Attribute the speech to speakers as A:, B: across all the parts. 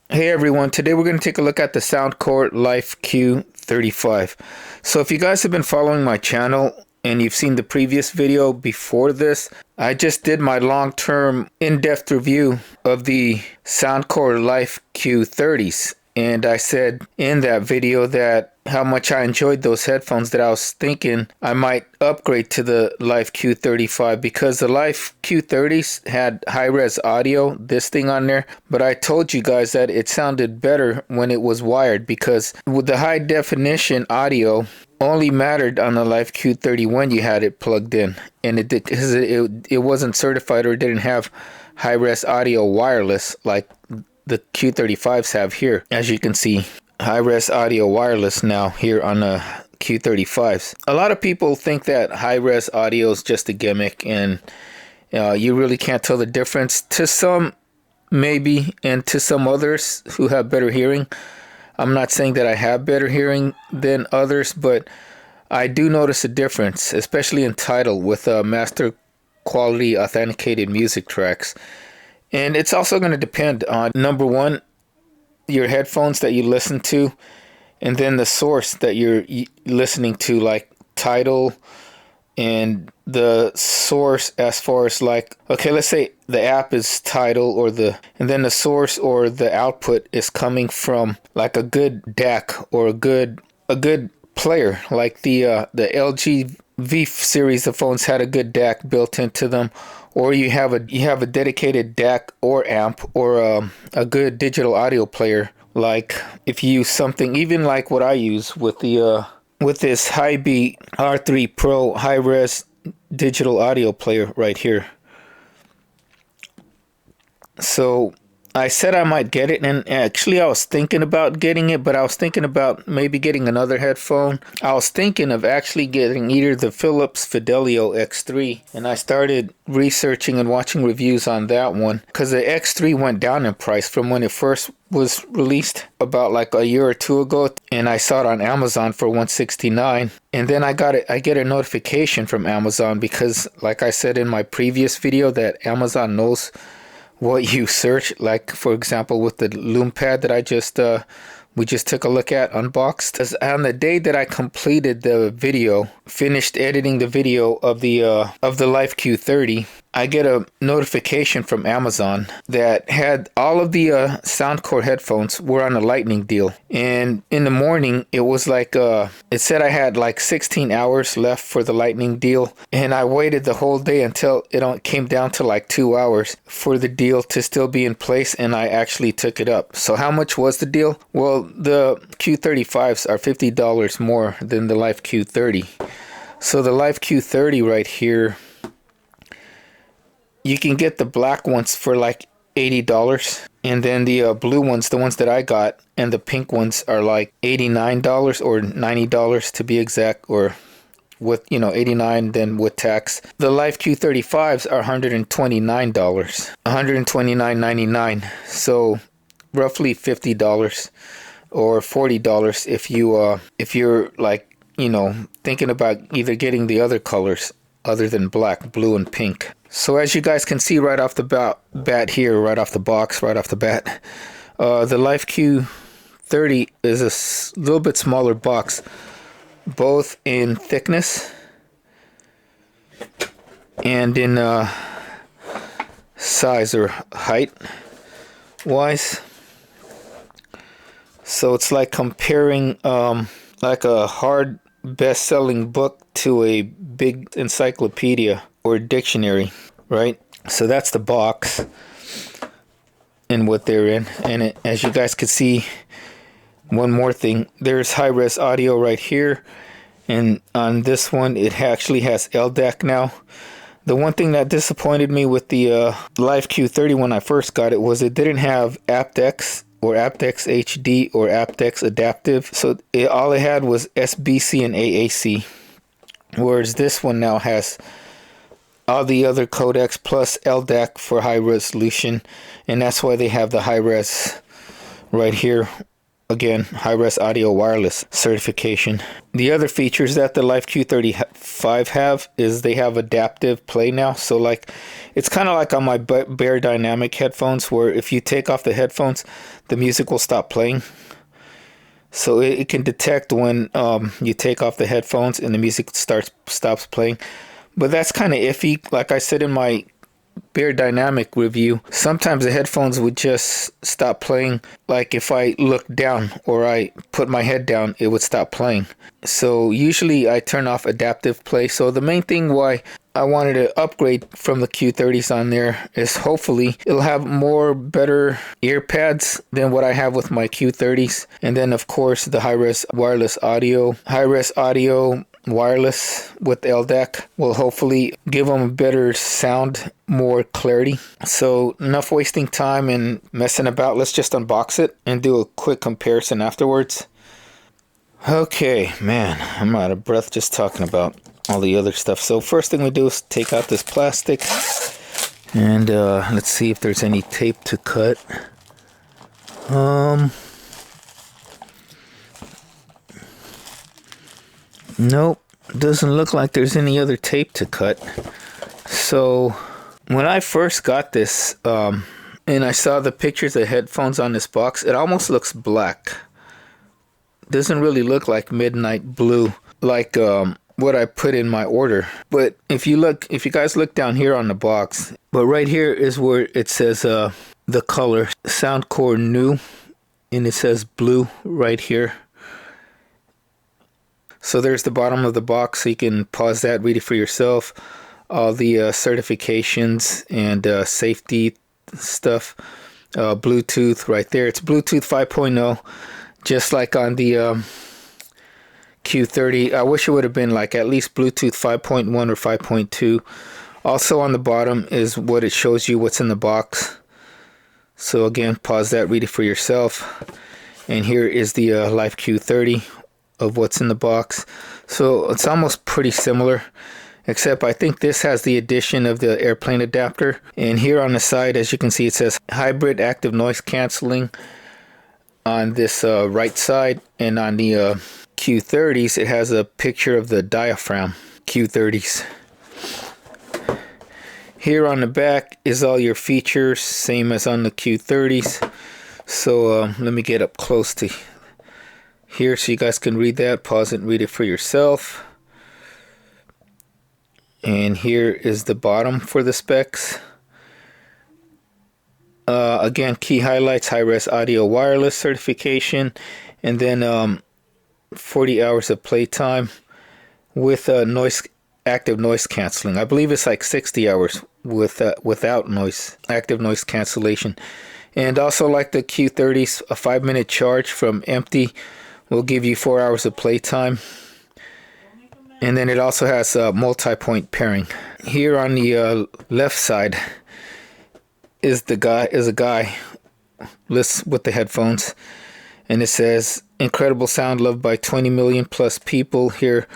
A: Hey everyone, today we're going to take a look at the Soundcore Life Q35. So if you guys have been following my channel and you've seen the previous video before this, I just did my long-term in-depth review of the Soundcore Life Q30s. And I said in that video that how much I enjoyed those headphones that I was thinking I might upgrade to the Life Q35 because the Life Q30s had high-res audio, this thing on there, but I told you guys that it sounded better when it was wired because with the high definition audio only mattered on the Life Q30 when you had it plugged in, and it wasn't certified or didn't have high-res audio wireless like the Q35s have here. As you can see, high-res audio wireless now here on the Q35s. A lot of people think that high-res audio is just a gimmick and you really can't tell the difference. To some, maybe, and to some others who have better hearing. I'm not saying that I have better hearing than others, but I do notice a difference, especially in title with master quality authenticated music tracks. And it's also going to depend on, number one, your headphones that you listen to, and then the source that you're listening to, like Tidal, and the source as far as like, okay, let's say the app is Tidal and then the source or the output is coming from like a good DAC or a good player, like the LG V series of phones had a good DAC built into them, or you have a dedicated DAC or amp or a good digital audio player. Like if you use something even like what I use with the with this Hi-B R3 Pro high-res digital audio player right here. So I said I might get it, and actually I was thinking about getting it, but I was thinking about maybe getting another headphone. I was thinking of actually getting either the Philips Fidelio X3, and I started researching and watching reviews on that one because the X3 went down in price from when it first was released about like a year or two ago, and I saw it on Amazon for $169, and then I get a notification from Amazon because, like I said in my previous video, that Amazon knows what you search. Like for example with the Loom Pad that we just took a look at, unboxed. As on the day that I completed the video, finished editing the video of the Life Q30, I get a notification from Amazon that had all of the Soundcore headphones were on a lightning deal. And in the morning, it was like, it said I had like 16 hours left for the lightning deal. And I waited the whole day until it came down to like 2 hours for the deal to still be in place. And I actually took it up. So how much was the deal? Well, the Q35s are $50 more than the Life Q30. So the Life Q30 right here, you can get the black ones for like $80, and then the blue ones, the ones that I got, and the pink ones are like $89 or $90 to be exact, or with 89 then with tax. The Life Q35s are $129, $129.99, so roughly $50 or $40 if you're like thinking about either getting the other colors other than black, blue, and pink. So as you guys can see right off the bat here, right off the box, right off the bat, the Life Q30 is a little bit smaller box, both in thickness and in size or height wise. So it's like comparing like a hard best-selling book to a big encyclopedia or dictionary, right? So that's the box and what they're in. And as you guys can see, one more thing, there's high-res audio right here, and on this one it actually has LDAC now. The one thing that disappointed me with the Life Q30 when I first got it was it didn't have aptX or aptX HD or aptX Adaptive. So all it had was SBC and AAC. Whereas this one now has all the other codecs plus LDAC for high resolution. And that's why they have the high res right here again, high-res audio wireless certification. The other features that the Life Q35 have is they have adaptive play now. So like, it's kind of like on my Bear Dynamic headphones, where if you take off the headphones, the music will stop playing. So it can detect when you take off the headphones and the music stops playing. But that's kind of iffy. Like I said in my Bear Dynamic review, sometimes the headphones would just stop playing. Like if I looked down or I put my head down, it would stop playing. So usually I turn off adaptive play. So the main thing why I wanted to upgrade from the Q30s on there is hopefully it'll have better ear pads than what I have with my Q30s. And then of course the high-res wireless audio. High-res audio wireless with LDAC will hopefully give them a better sound, more clarity. So enough wasting time and messing about. Let's just unbox it and do a quick comparison afterwards. Okay, man, I'm out of breath just talking about all the other stuff. So first thing we do is take out this plastic and let's see if there's any tape to cut. Nope, doesn't look like there's any other tape to cut. So when I first got this and I saw the pictures of headphones on this box, it almost looks black. Doesn't really look like midnight blue like what I put in my order. But if you guys look down here on the box, but right here is where it says the color Soundcore New, and it says blue right here. So there's the bottom of the box, so you can pause that, read it for yourself. All the certifications and safety stuff. Bluetooth right there. It's Bluetooth 5.0, just like on the Q30. I wish it would have been like at least Bluetooth 5.1 or 5.2. Also on the bottom is what it shows you what's in the box. So again, pause that, read it for yourself. And here is the Life Q30 of what's in the box. So it's almost pretty similar, except I think this has the addition of the airplane adapter. And here on the side, as you can see, it says hybrid active noise canceling on this right side, and on the Q30s it has a picture of the diaphragm Q30s. Here on the back is all your features, same as on the Q30s. So let me get up close to here so you guys can read that. Pause it and read it for yourself. And here is the bottom for the specs. Again, key highlights: high-res audio wireless certification, and then 40 hours of playtime with active noise canceling. I believe it's like 60 hours without active noise cancellation. And also, like the Q30s, a 5-minute charge from empty will give you 4 hours of playtime. And then it also has multi-point pairing. Here on the left side is a guy with the headphones, and it says incredible sound loved by 20 million plus people. Here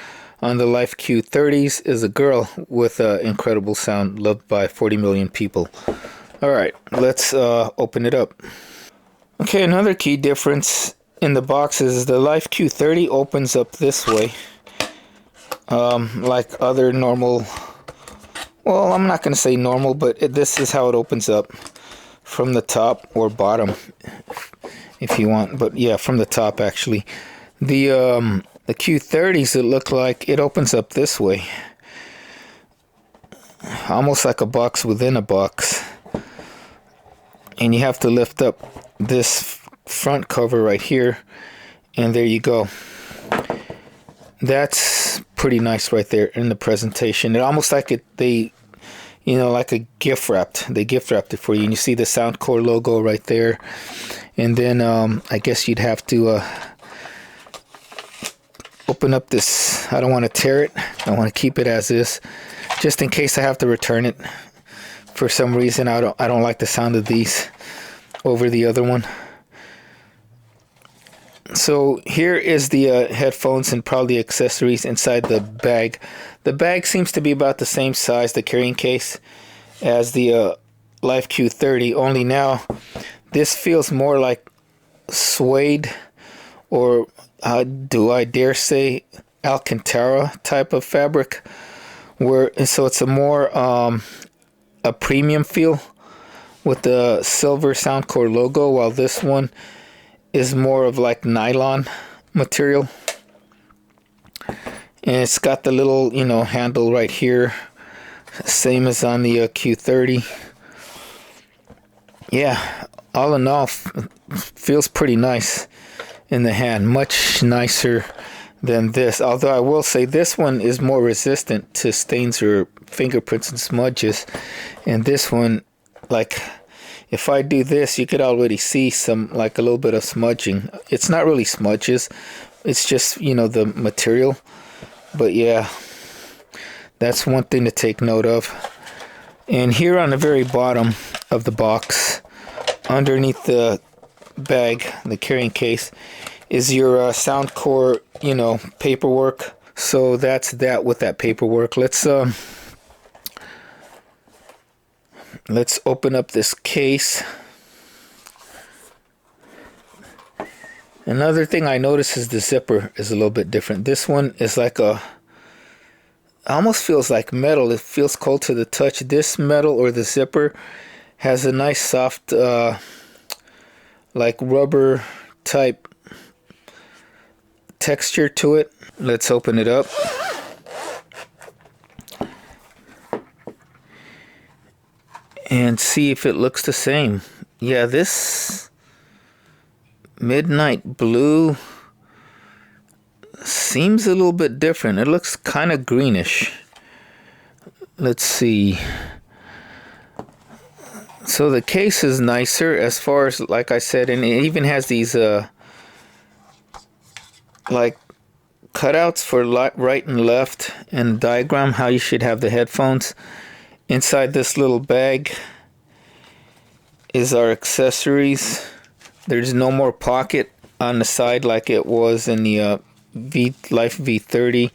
A: on the Life Q30s is a girl with incredible sound loved by 40 million people. All right, let's open it up. Okay, another key difference in the box is the Life Q30 opens up this way, like other normal. Well, I'm not going to say normal, but this is how it opens up from the top or bottom, if you want. But yeah, from the top actually. The Q30s, it look like it opens up this way, almost like a box within a box. And you have to lift up this front cover right here, and there you go. That's pretty nice right there in the presentation. It almost like like a gift wrapped. They gift wrapped it for you, and you see the Soundcore logo right there. And then I guess you'd have to open up this. I don't want to tear it. I want to keep it as is, just in case I have to return it. For some reason, I don't like the sound of these over the other one. So here is the headphones and probably accessories inside the bag. The bag seems to be about the same size, the carrying case, as the Life Q30, only now this feels more like suede or do I dare say Alcantara type of fabric, where so it's a more a premium feel with the silver Soundcore logo, while this one is more of like nylon material. And it's got the little, you know, handle right here, same as on the Q30. Yeah, all in all, feels pretty nice in the hand, much nicer than this. Although I will say this one is more resistant to stains or fingerprints and smudges, and this one, like, if I do this, you could already see some, like, a little bit of smudging. It's not really smudges, it's just, you know, the material. But yeah, that's one thing to take note of. And here on the very bottom of the box, underneath the bag, the carrying case, is your Soundcore, you know, paperwork. So that's that with that paperwork. Let's open up this case. Another thing I notice is the zipper is a little bit different. This one is like almost feels like metal. It feels cold to the touch. This metal, or the zipper, has a nice soft like rubber type texture to it. Let's open it up. And see if it looks the same. Yeah, this midnight blue seems a little bit different. It looks kind of greenish. Let's see. So the case is nicer as far as, like I said, and it even has these like cutouts for right and left, and diagram how you should have the headphones. Inside this little bag is our accessories. There's no more pocket on the side like it was in the Life Q30.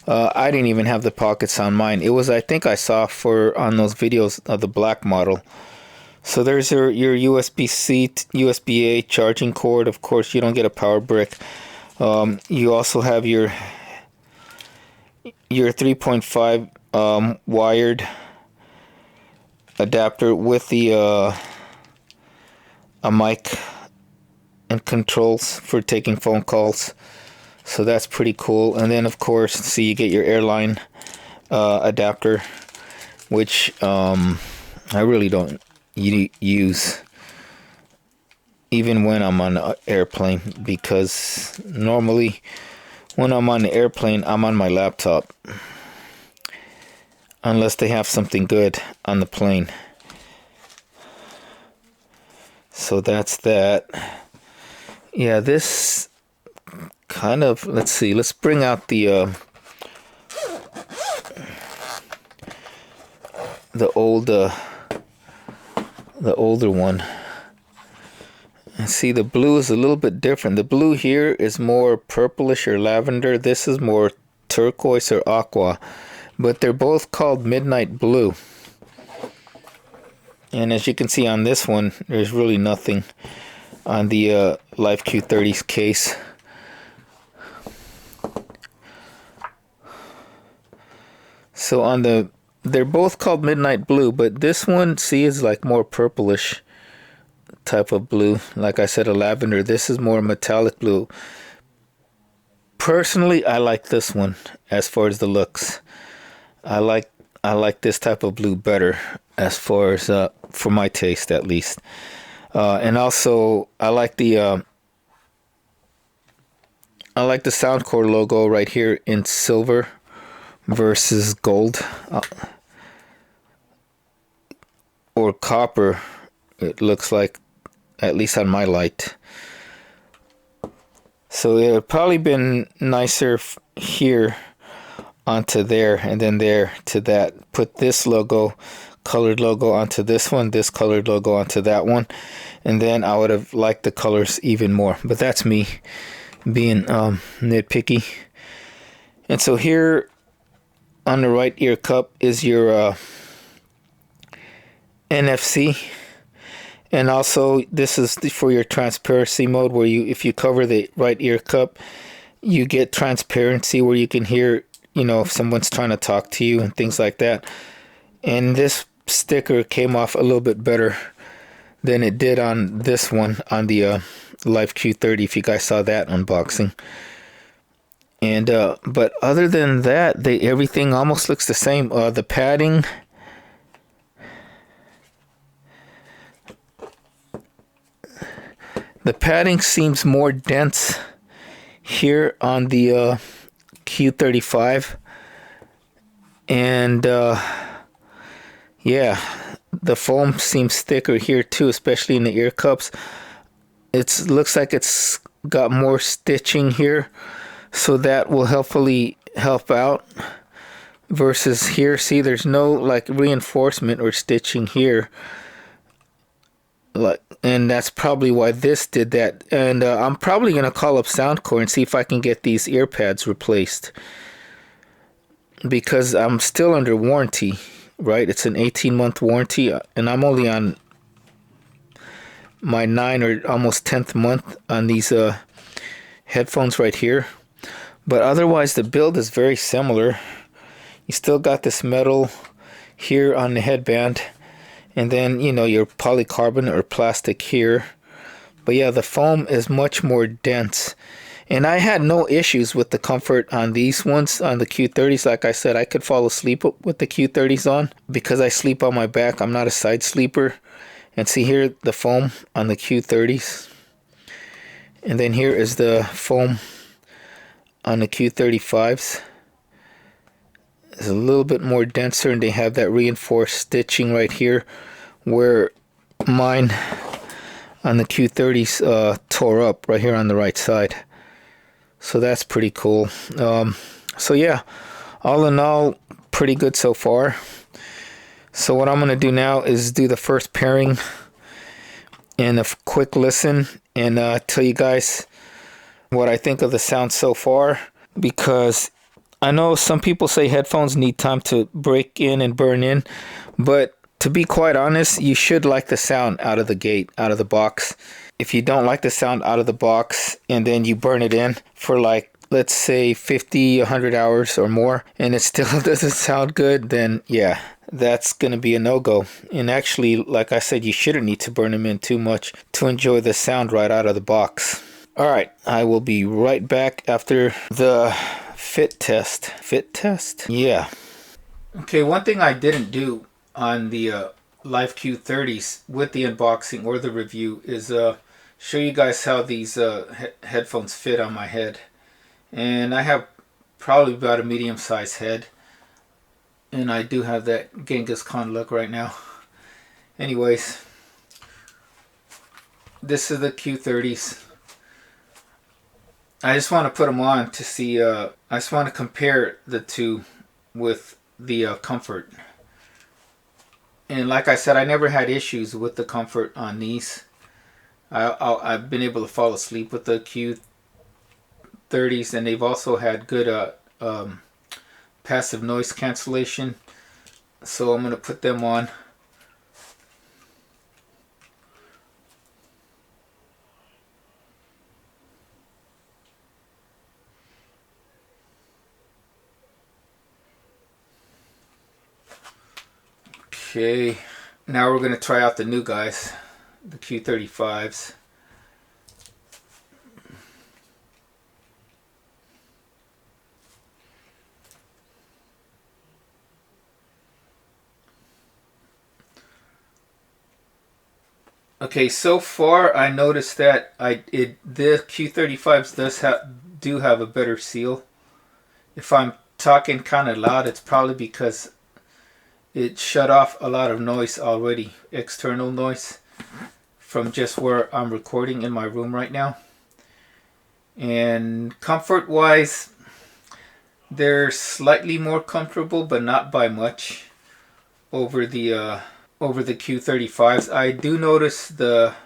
A: I didn't even have the pockets on mine. It was, I think I saw on those videos of the black model. So there's your USB-C, USB-A charging cord. Of course, you don't get a power brick. You also have your 3.5 wired adapter with the a mic and controls for taking phone calls. So that's pretty cool. And then, of course, see, you get your airline adapter, which I really don't use even when I'm on an airplane, because normally when I'm on the airplane, I'm on my laptop, unless they have something good on the plane. So that's that. Yeah, this kind of, let's see, let's bring out the older one. And see, the blue is a little bit different. The blue here is more purplish or lavender. This is more turquoise or aqua. But they're both called midnight blue. And as you can see on this one, there's really nothing on the Life Q30's case. So on they're both called midnight blue, but this one, see, is like more purplish type of blue. Like I said, a lavender. This is more metallic blue. Personally, I like this one as far as the looks. I like this type of blue better, as far as for my taste at least. And also I like the Soundcore logo right here in silver versus gold or copper. It looks like, at least on my light. So it would probably been nicer here onto there, and then there to that. Put this logo, colored logo, onto this one, this colored logo onto that one, and then I would have liked the colors even more. But that's me being nitpicky. And so here on the right ear cup is your NFC. And also this is for your transparency mode, where you, if you cover the right ear cup, you get transparency where you can hear, you know, if someone's trying to talk to you and things like that. And this sticker came off a little bit better than it did on this one, on the Life Q30, if you guys saw that unboxing. And but other than that, everything almost looks the same. The padding, seems more dense here on the Q35, and yeah, the foam seems thicker here too, especially in the ear cups. It looks like it's got more stitching here, so that will helpfully help out. Versus here, see, there's no like reinforcement or stitching here. Like, and that's probably why this did that. And I'm probably gonna call up Soundcore and see if I can get these ear pads replaced, because I'm still under warranty, right? It's an 18-month warranty, and I'm only on my 9th or almost 10th month on these headphones right here. But otherwise, the build is very similar. You still got this metal here on the headband, and then, you know, your polycarbonate or plastic here. But yeah, the foam is much more dense. And I had no issues with the comfort on these ones, on the Q30s. Like I said, I could fall asleep with the Q30s on because I sleep on my back. I'm not a side sleeper. And see here, the foam on the Q30s. And then here is the foam on the Q35s. It's a little bit more denser, and they have that reinforced stitching right here, where mine on the Q30s tore up right here on the right side. So that's pretty cool. So yeah, all in all, pretty good so far. So what I'm going to do now is do the first pairing and a quick listen, and tell you guys what I think of the sound so far, because I know some people say headphones need time to break in and burn in, but to be quite honest, you should like the sound out of the gate, out of the box. If you don't like the sound out of the box and then you burn it in for, like, let's say 50, 100 hours or more, and it still doesn't sound good, then yeah, that's going to be a no-go. And actually, like I said, you shouldn't need to burn them in too much to enjoy the sound right out of the box. Alright, I will be right back after the fit test. Fit test? Yeah. Okay, one thing I didn't do on the Life Q30s with the unboxing or the review is show you guys how these headphones fit on my head. And I have probably about a medium-sized head, and I do have that Genghis Khan look right now. Anyways, this is the Q30s. I just want to put them on to see, I just want to compare the two with the comfort. And like I said, I never had issues with the comfort on these. I've been able to fall asleep with the Q30s, and they've also had good passive noise cancellation. So I'm going to put them on. Okay, now we're going to try out the new guys, the Q35s. Okay, so far I noticed that the Q35s do have a better seal. If I'm talking kind of loud, it's probably because it shut off a lot of noise already, external noise, from just where I'm recording in my room right now. And comfort wise, they're slightly more comfortable, but not by much over the Q35s. I do notice a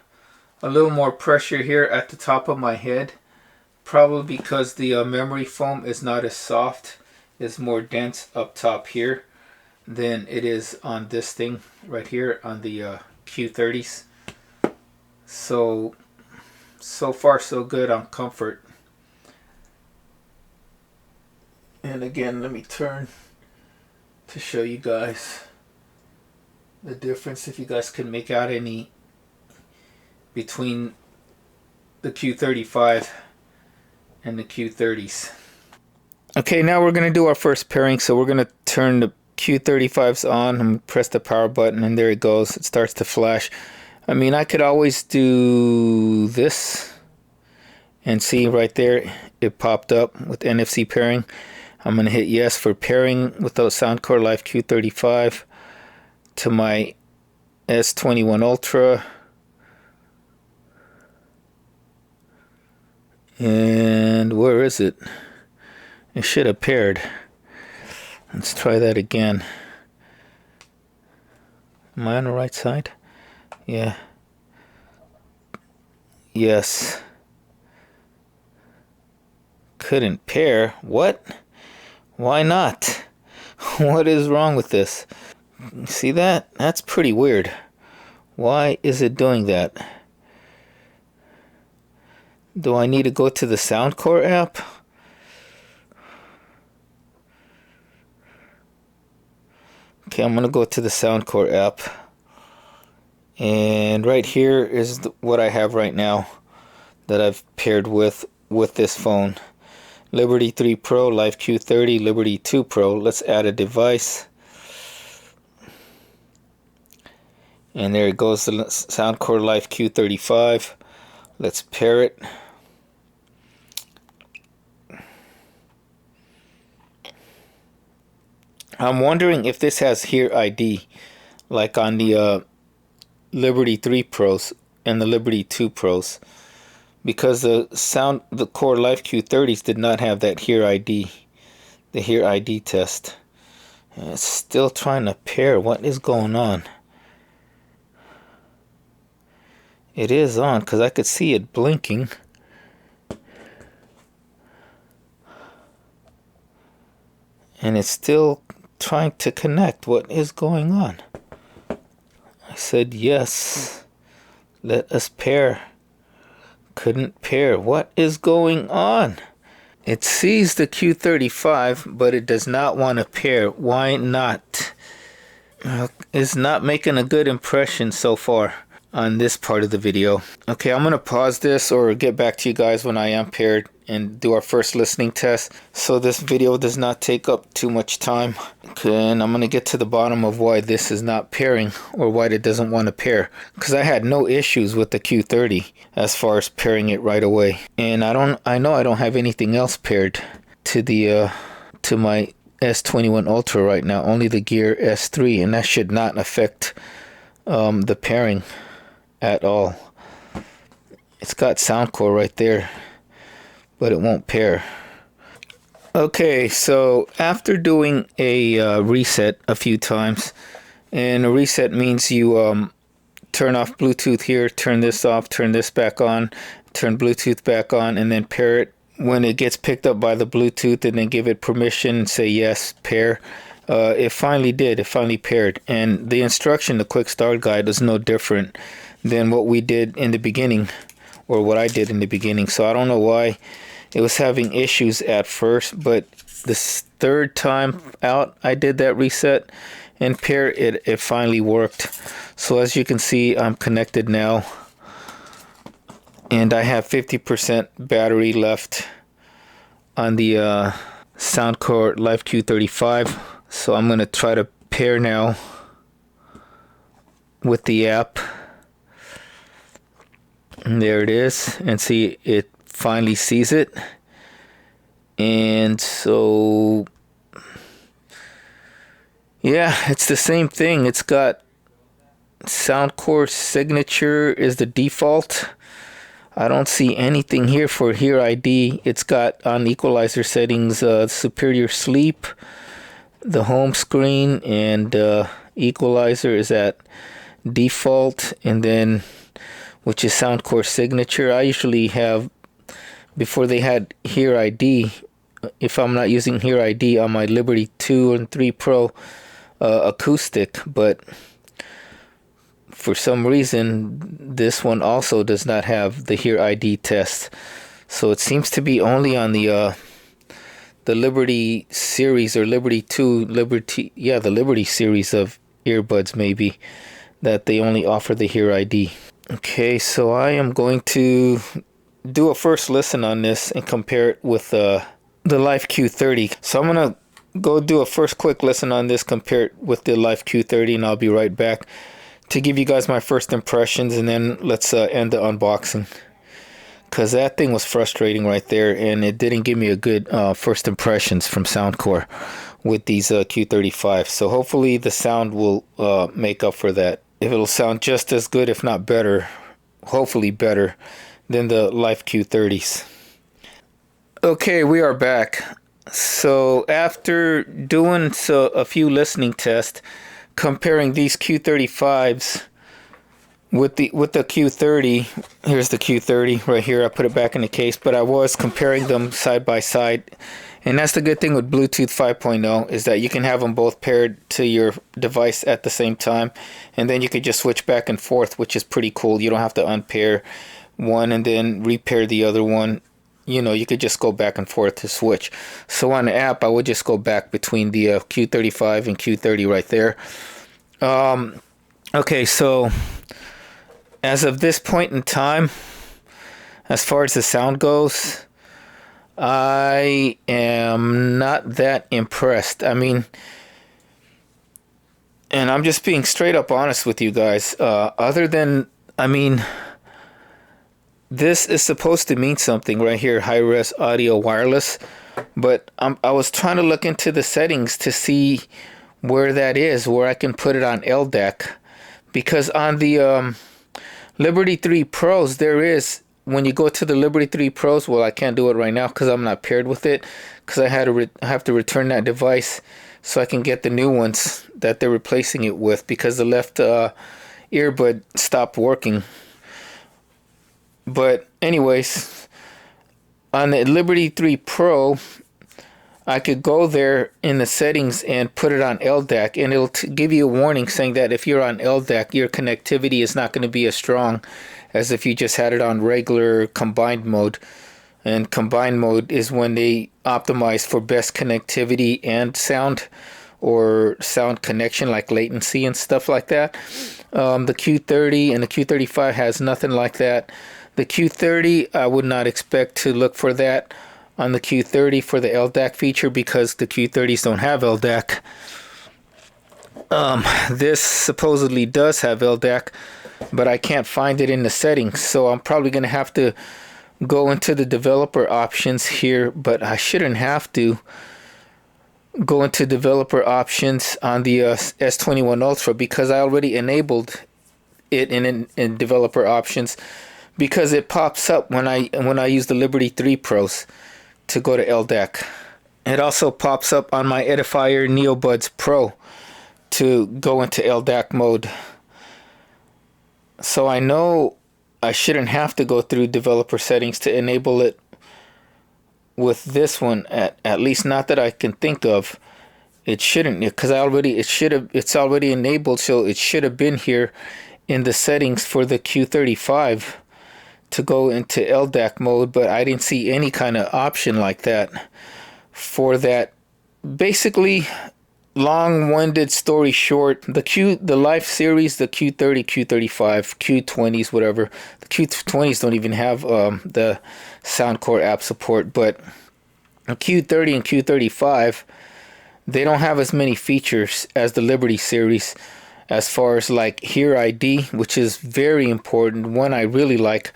A: little more pressure here at the top of my head, probably because the memory foam is not as soft, it's more dense up top here than it is on this thing right here on the Q30s. So far so good on comfort. And again, let me turn to show you guys the difference, if you guys can make out any between the Q35 and the Q30s. Okay, now we're going to do our first pairing. So we're going to turn the Q35s on and press the power button, and there it goes. It starts to flash. I mean, I could always do this and see right there it popped up with NFC pairing. I'm going to hit yes for pairing with the Soundcore Life Q35 to my S21 Ultra. And where is it? It should have paired. Let's try that again. Am I on the right side? Yeah. Yes. Couldn't pair. What? Why not? What is wrong with this? See that? That's pretty weird. Why is it doing that? Do I need to go to the Soundcore app? Okay, I'm gonna go to the Soundcore app, and right here is what I have right now that I've paired with this phone. Liberty 3 Pro, Life Q30, Liberty 2 Pro. Let's add a device, and there it goes, the Soundcore Life Q35. Let's pair it. I'm wondering if this has Hear ID, like on the Liberty 3 Pros and the Liberty 2 Pros, because the Core Life Q30s did not have that Hear ID, the Hear ID test. And it's still trying to pair. What is going on? It is on, because I could see it blinking. And it's still trying to connect. What is going on? I said yes. Let us pair. Couldn't pair. What is going on? It sees the Q35, but it does not want to pair. Why not? It's not making a good impression so far on this part of the video. Okay, I'm gonna pause this or get back to you guys when I am paired and do our first listening test, so this video does not take up too much time. Okay, and I'm gonna get to the bottom of why this is not pairing, or why it doesn't want to pair, because I had no issues with the Q30 as far as pairing it right away. And I know I don't have anything else paired to the to my S21 Ultra right now, only the Gear S3, and that should not affect the pairing at all. It's got Soundcore right there, but it won't pair. Okay, so after doing a reset a few times, and a reset means you turn off Bluetooth here, turn this off, turn this back on, turn Bluetooth back on, and then pair it. When it gets picked up by the Bluetooth, and then give it permission, say yes, pair. It finally did. It finally paired. And the instruction, the quick start guide, was no different than what we did in the beginning, or what I did in the beginning. So I don't know why it was having issues at first, but this third time out I did that reset and pair, it finally worked. So as you can see, I'm connected now, and I have 50% battery left on the Soundcore Life Q35. So I'm going to try to pair now with the app. And there it is, and see, it finally sees it. And so yeah, it's the same thing. It's got Soundcore signature is the default. I don't see anything here for Hear ID. It's got on equalizer settings superior sleep, the home screen, and equalizer is at default, and then which is Soundcore signature. I usually have, before they had Hear ID, if I'm not using Hear ID on my Liberty 2 and 3 Pro acoustic, but for some reason, this one also does not have the Hear ID test. So it seems to be only on the Liberty series, or Liberty 2, the Liberty series of earbuds maybe, that they only offer the Hear ID. Okay, so I am going to do a first listen on this and compare it with the Life Q30. So I'm going to go do a first quick listen on this, compare it with the Life Q30, and I'll be right back to give you guys my first impressions, and then let's end the unboxing. Because that thing was frustrating right there, and it didn't give me a good first impressions from Soundcore with these Q35. So hopefully the sound will make up for that. If it'll sound just as good, if not better, hopefully better than the Life Q30s. Okay, we are back. So after doing a few listening tests, comparing these Q35s with the Q30, here's the Q30 right here. I put it back in the case, but I was comparing them side by side. And that's the good thing with Bluetooth 5.0, is that you can have them both paired to your device at the same time, and then you could just switch back and forth, which is pretty cool. You don't have to unpair one and then repair the other one. You know, you could just go back and forth to switch. So on the app, I would just go back between the Q35 and Q30 right there. Okay, so as of this point in time, as far as the sound goes, I am not that impressed. I mean, and I'm just being straight up honest with you guys. This is supposed to mean something right here, high-res audio wireless, but I was trying to look into the settings to see where that is, where I can put it on LDAC, because on the Liberty 3 Pros, there is, when you go to the Liberty 3 Pros, well, I can't do it right now because I'm not paired with it, because I have to return that device so I can get the new ones that they're replacing it with, because the left earbud stopped working. But anyways, on the Liberty 3 Pro, I could go there in the settings and put it on LDAC, and it'll give you a warning saying that if you're on LDAC, your connectivity is not going to be as strong as if you just had it on regular combined mode. And combined mode is when they optimize for best connectivity and sound, or sound connection, like latency and stuff like that. The Q30 and the Q35 has nothing like that. The Q30, I would not expect to look for that on the Q30 for the LDAC feature, because the Q30s don't have LDAC. This supposedly does have LDAC, but I can't find it in the settings, so I'm probably going to have to go into the developer options here, but I shouldn't have to go into developer options on the S21 Ultra, because I already enabled it in developer options, because it pops up when I use the Liberty 3 Pros to go to LDAC. It also pops up on my Edifier NeoBuds Pro to go into LDAC mode. So I know I shouldn't have to go through developer settings to enable it with this one, at least not that I can think of. It shouldn't, because it's already enabled, so it should have been here in the settings for the Q35 to go into LDAC mode, but I didn't see any kind of option like that for that. Basically, long-winded story short, the Life series, the Q30, Q35, Q20s, whatever. The Q20s don't even have the Soundcore app support, but Q30 and Q35, they don't have as many features as the Liberty series, as far as like Hear ID, which is very important, one I really like.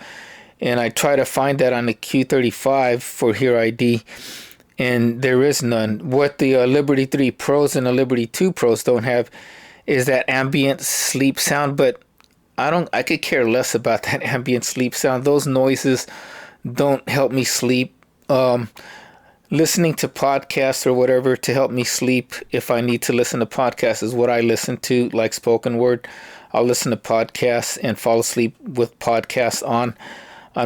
A: And I try to find that on the Q35 for Hear ID, and there is none. What the Liberty 3 Pros and the Liberty 2 Pros don't have is that ambient sleep sound, but I could care less about that ambient sleep sound. Those noises don't help me sleep. Listening to podcasts or whatever to help me sleep, if I need to listen to podcasts, is what I listen to, like spoken word. I'll listen to podcasts and fall asleep with podcasts on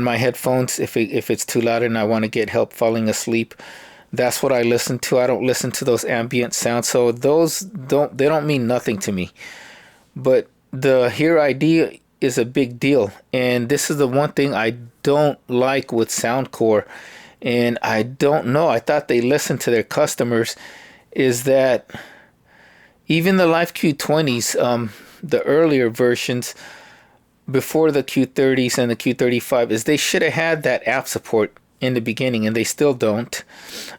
A: my headphones if it's too loud and I want to get help falling asleep. That's what I listen to. I don't listen to those ambient sounds, so those don't mean nothing to me. But the Hear ID is a big deal, and this is the one thing I don't like with Soundcore, and I don't know, I thought they listened to their customers, is that even the Life Q20s, the earlier versions before the Q30s and the Q35, is they should have had that app support in the beginning, and they still don't.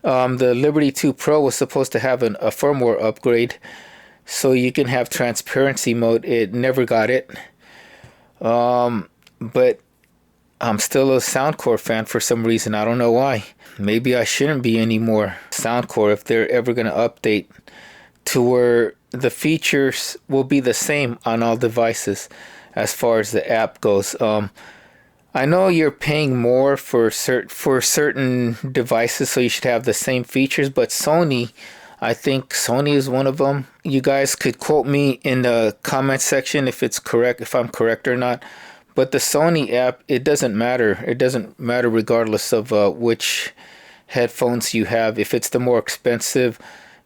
A: The Liberty 2 Pro was supposed to have a firmware upgrade so you can have transparency mode. It never got it. But I'm still a Soundcore fan for some reason. I don't know why. Maybe I shouldn't be anymore. Soundcore, if they're ever going to update to where the features will be the same on all devices as far as the app goes. I know you're paying more for certain devices, so you should have the same features, but Sony, I think Sony is one of them. You guys could quote me in the comment section if it's correct, if I'm correct or not. But the Sony app, it doesn't matter. It doesn't matter regardless of which headphones you have. If it's the more expensive,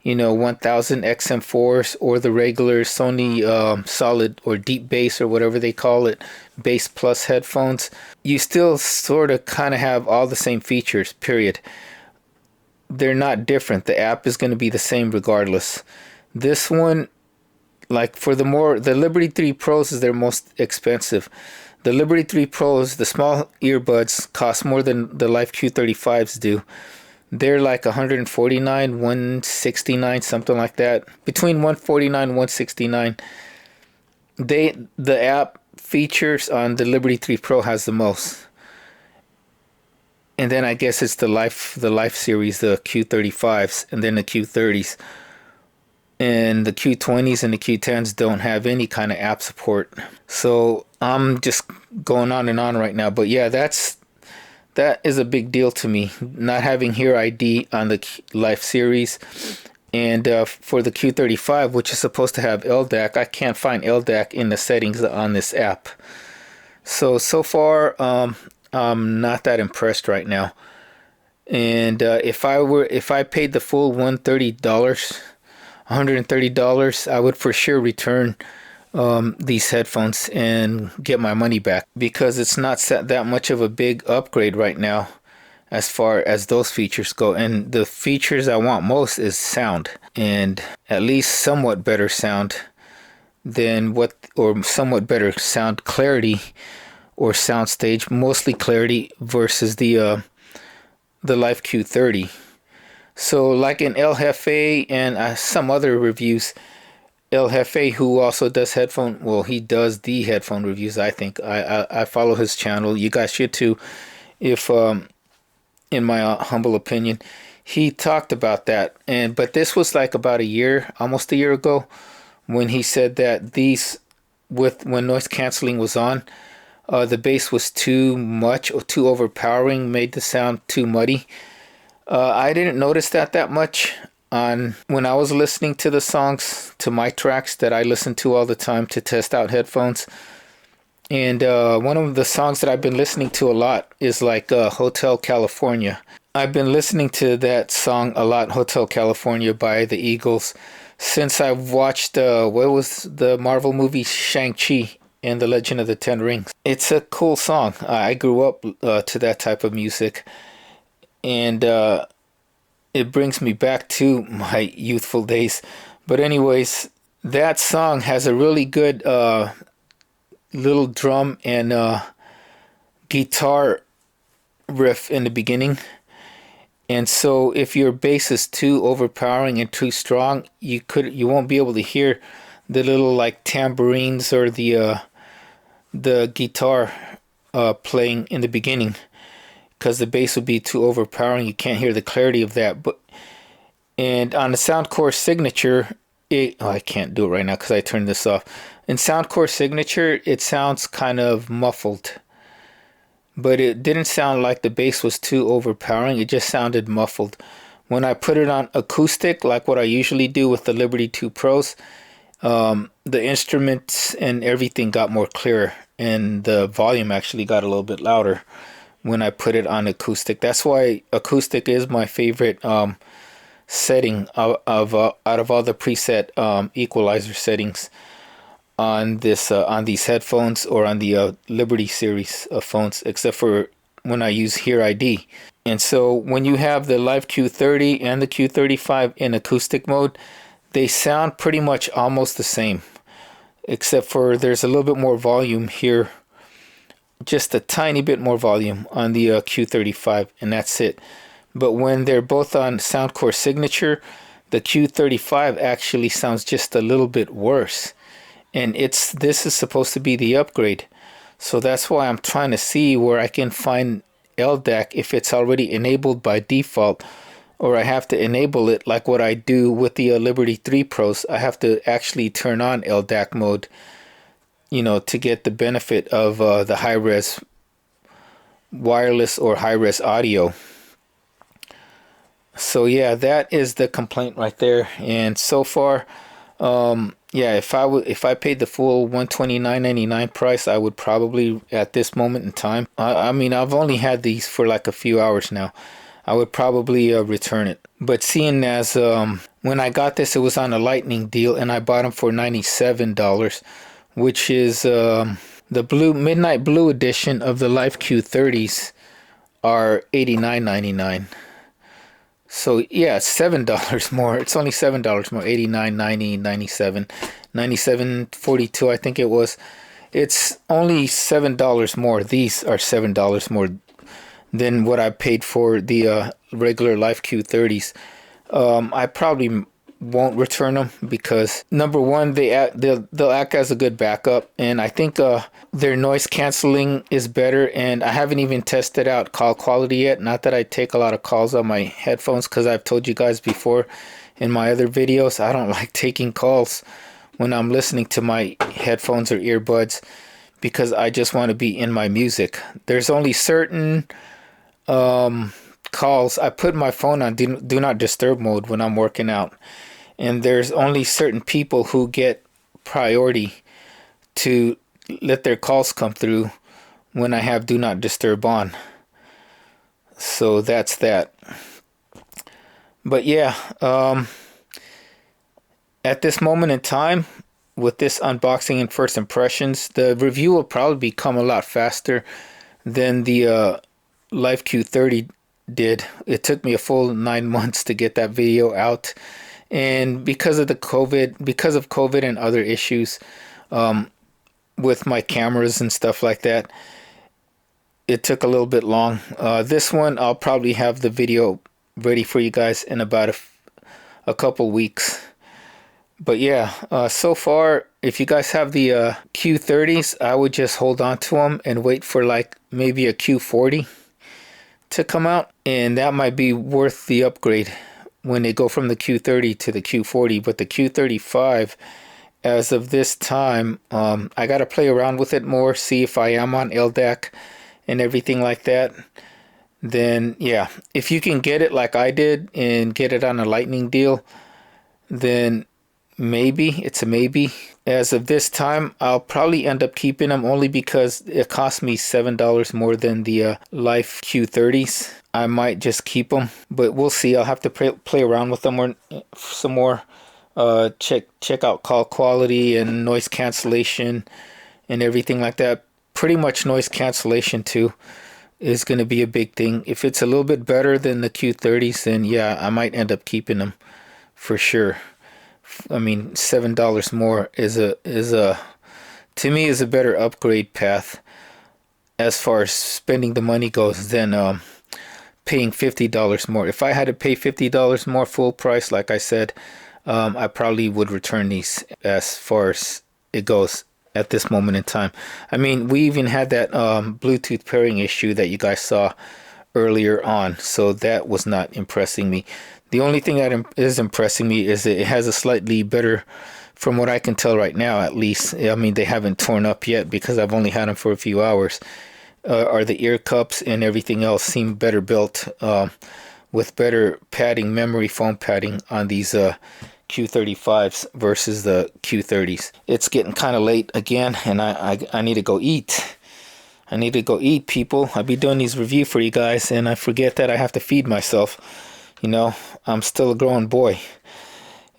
A: 1000 XM4s or the regular Sony solid or deep bass or whatever they call it, bass plus headphones, you still sort of kind of have all the same features, period. They're not different. The app is going to be the same regardless. This one, like for the Liberty 3 Pros is their most expensive. The Liberty 3 Pros, the small earbuds, cost more than the Life Q35s do. They're like 149, 169, something like that. Between 149 and 169. The app features on the Liberty 3 Pro has the most. And then I guess it's the Life series, the Q35s, and then the Q30s. And the Q20s and the Q10s don't have any kind of app support. So I'm just going on and on right now. But yeah, that is a big deal to me, not having Hear ID on the Life series. And for the Q35, which is supposed to have LDAC, I can't find LDAC in the settings on this app. So far, I'm not that impressed right now. And if I paid the full $130, I would for sure return these headphones and get my money back, because it's not that much of a big upgrade right now as far as those features go. And the features I want most is sound, and at least somewhat better sound than or somewhat better sound clarity or sound stage, mostly clarity, versus the Life Q30. So like in El Jefe and some other reviews, El Jefe, who also does he does the headphone reviews, I think. I follow his channel. You guys should too, if in my humble opinion. He talked about that, but this was like about almost a year ago, when he said that when noise canceling was on, the bass was too much or too overpowering, made the sound too muddy. I didn't notice that much when I was listening to the songs, to my tracks that I listen to all the time to test out headphones. And one of the songs that I've been listening to a lot is like Hotel California. I've been listening to that song a lot, Hotel California by the Eagles, since I've watched what was the Marvel movie Shang-Chi and the Legend of the Ten Rings. It's a cool song. I grew up to that type of music, and it brings me back to my youthful days. But anyways, that song has a really good little drum and guitar riff in the beginning. And so if your bass is too overpowering and too strong, you won't be able to hear the little like tambourines or the guitar playing in the beginning, because the bass would be too overpowering. You can't hear the clarity of that. And on the Soundcore Signature, I can't do it right now because I turned this off. In Soundcore Signature, it sounds kind of muffled, but it didn't sound like the bass was too overpowering. It just sounded muffled. When I put it on acoustic, like what I usually do with the Liberty 2 Pros, the instruments and everything got more clear, and the volume actually got a little bit louder when I put it on acoustic. That's why acoustic is my favorite setting out of all the preset equalizer settings. on this on these headphones or on the Liberty series of phones, except for when I use Hear ID. And so when you have the Life Q30 and the Q35 in acoustic mode, they sound pretty much almost the same, except for there's a little bit more volume here, just a tiny bit more volume on the Q35, and that's it. But when they're both on Soundcore Signature, the Q35 actually sounds just a little bit worse. And this is supposed to be the upgrade. So that's why I'm trying to see where I can find LDAC if it's already enabled by default, or I have to enable it like what I do with the Liberty 3 Pros. I have to actually turn on LDAC mode, you know, to get the benefit of the high-res wireless or high-res audio. So yeah, that is the complaint right there. And so far, yeah, if I paid the full $129.99 price, I would probably, at this moment in time, I mean, I've only had these for like a few hours now, I would probably return it. But seeing as when I got this, it was on a lightning deal, and I bought them for $97, which is the midnight blue edition of the Life Q30s are $89.99. So yeah, it's $7 more. It's only $7 more. 89, 90, 97, 97.42, I think it was. It's only $7 more. These are $7 more than what I paid for the regular Life Q30s. I probably won't return them because, number one, they'll act as a good backup, and I think their noise canceling is better. And I haven't even tested out call quality yet. Not that I take a lot of calls on my headphones, because I've told you guys before in my other videos, I don't like taking calls when I'm listening to my headphones or earbuds, because I just want to be in my music. There's only certain calls. I put my phone on do not disturb mode when I'm working out, and there's only certain people who get priority to let their calls come through when I have do not disturb on. So that's that. But yeah, at this moment in time, with this unboxing and first impressions, the review will probably become a lot faster than the Life Q30 did. It took me a full 9 months to get that video out, and because of COVID and other issues with my cameras and stuff like that, it took a little bit long. This one, I'll probably have the video ready for you guys in about a couple weeks. But yeah, so far, if you guys have the Q30s, I would just hold on to them and wait for like maybe a Q40 to come out, and that might be worth the upgrade when they go from the Q30 to the Q40. But the Q35, as of this time, I got to play around with it more, see if I am on LDAC and everything like that. Then yeah, if you can get it like I did and get it on a lightning deal, then maybe, it's a maybe. As of this time, I'll probably end up keeping them, only because it cost me $7 more than the Life Q30s. I might just keep them, but we'll see. I'll have to play around with them some more. Check out call quality and noise cancellation and everything like that. Pretty much noise cancellation too is going to be a big thing. If it's a little bit better than the Q30s, then yeah, I might end up keeping them for sure. I mean, $7 more is to me is a better upgrade path as far as spending the money goes than paying $50 more. If I had to pay $50 more full price, like I said, I probably would return these as far as it goes at this moment in time. I mean, we even had that Bluetooth pairing issue that you guys saw earlier on, so that was not impressing me. The only thing that is impressing me is that it has a slightly better, from what I can tell right now at least, I mean, they haven't torn up yet because I've only had them for a few hours, are the ear cups, and everything else seem better built, with better padding, memory foam padding on these Q35s versus the Q30s. It's getting kind of late again, and I need to go eat. I need to go eat, people. I'll be doing these reviews for you guys, and I forget that I have to feed myself. You know, I'm still a growing boy.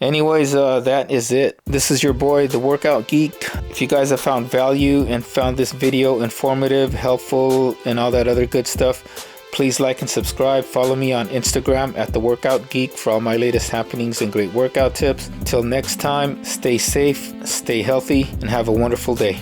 A: Anyways, that is it. This is your boy, the Workout Geek. If you guys have found value and found this video informative, helpful, and all that other good stuff, please like and subscribe. Follow me on Instagram at the Workout Geek for all my latest happenings and great workout tips. Till next time, stay safe, stay healthy, and have a wonderful day.